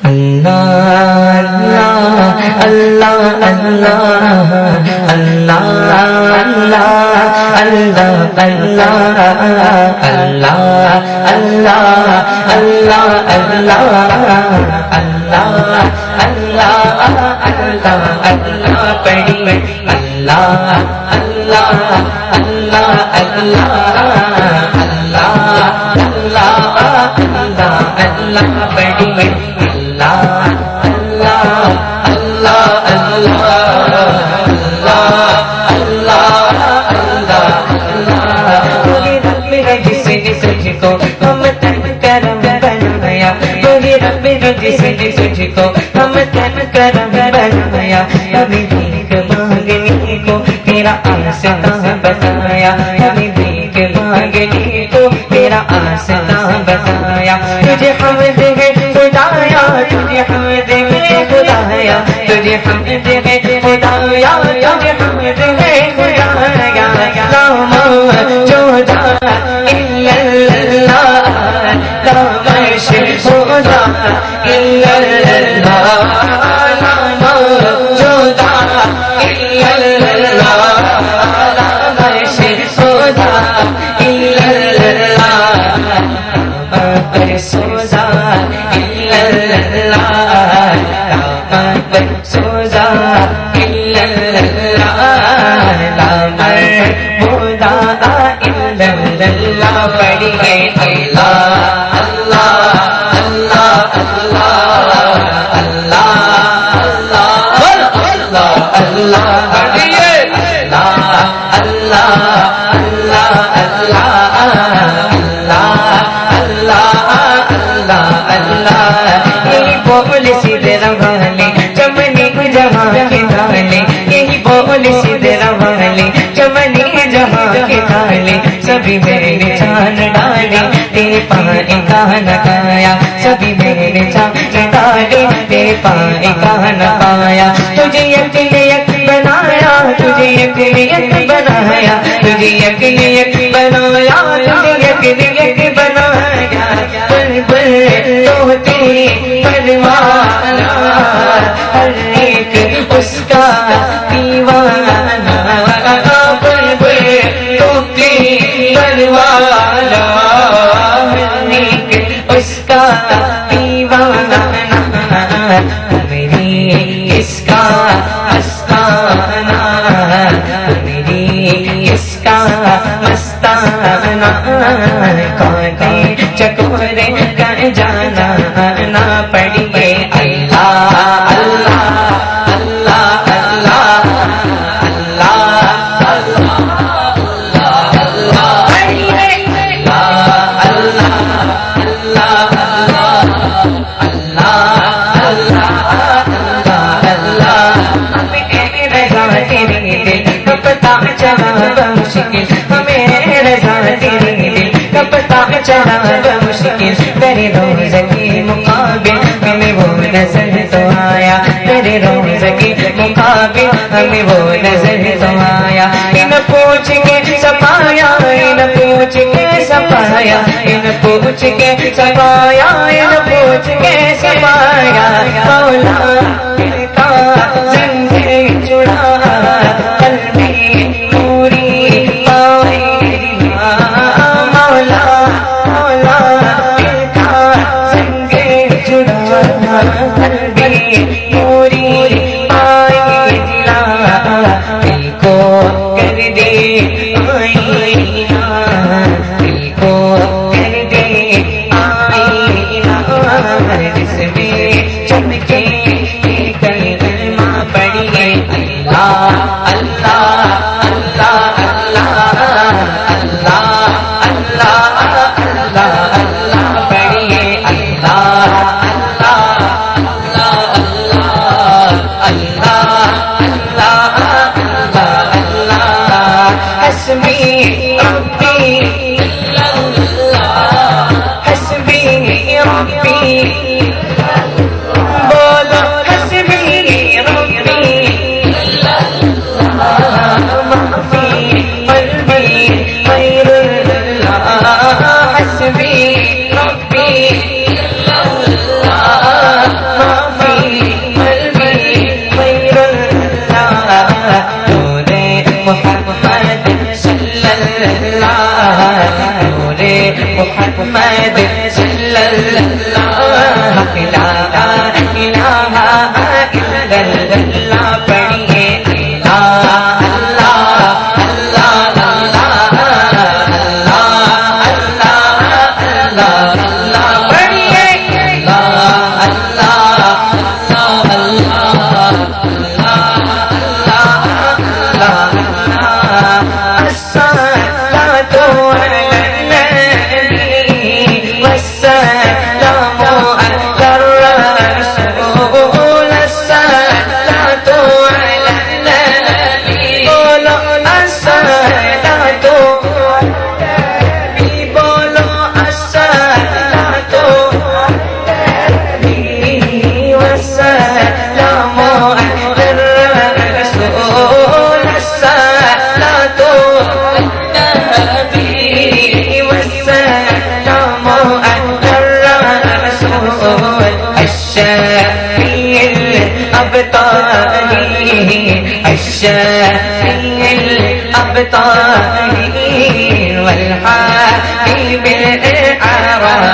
اللہ اللہ اللہ اللہ اللہ اللہ اللہ اللہ اللہ اللہ اللہ پڑھی اللہ اللہ اللہ اللہ اللہ اللہ پڑھی جس نے تجھ کو ہم تن کرم بنایا ہمیں بھیک مانگنے کو تیرا آسنا بتایا ہمیں بھیک مانگنے کو تیرا آسنا بتایا تجھے حمد ہے خدایا تجھے حمد ہے خدایا تجھے حمد ہے خدایا تجھے حمد ہے خدایا لا موجود الا اللہ لا مشہود الا اللہ لا موجود الا اللہ لا مشہود الا اللہ سوزا الا اللہ لا سوزا الا اللہ لا معبود الا اللہ پڑھیے اللہ اللہ اللہ اللہ اللہ اللہ پڑھیے اللہ اللہ اللہ اللہ یہی بول سیدھے روالے چمنی جہاں کے تالے یہی بول سیدھے روالے چمنی جہاں کے تالے سبھی میرے جان ڈالے تیرے پائے کا نکایا سبھی میرے جان ڈالے تیرے پائے کا نکایا تجھے یک بنایا تجھے یک بنایا تجھے یک بنایا تجھے یک بنایا بلبل تو تیری پروانہ ہر ایک اس کا دیوانہ بلبل تو تیری پروانہ ہر ایک اس کا دیوانہ میری اس کا مستانہ میری اس کا مستانہ کانے چکورے کا جانا نہ پڑھیے اللہ اللہ اللہ اللہ مشکل تیرے روز کے مقابل ہمیں وہ نظر تو آیا تیرے روز کے مقابل ہمیں وہ نظر تو آیا ان پوچھ کے سپایا ان پوچھ کے سپایا ان پوچھ کے سپایا ان پوچھ کے سپایا مولا کا زندگی جڑا قلبی پوری پائی مولا قلبی پوری آئی دلا دل کو کر دے آئینہ دل کو کر دے آئینہ جس میں چمکے کلمہ پڑھیے اللہ اللہ اللہ اللہ اللہ اللہ اللہ پڑھیے اللہ حسبی ربی حسبی ربی بولو حسبی ربی ما فی قلبی غیر اللہ حسبی ربی محمد صلی اللہ لا الہ الا اللہ پڑھیے لا اللہ اللہ اللہ اللہ پڑھیے لا اللہ الشافي الأبطال والحبيب الأعرابي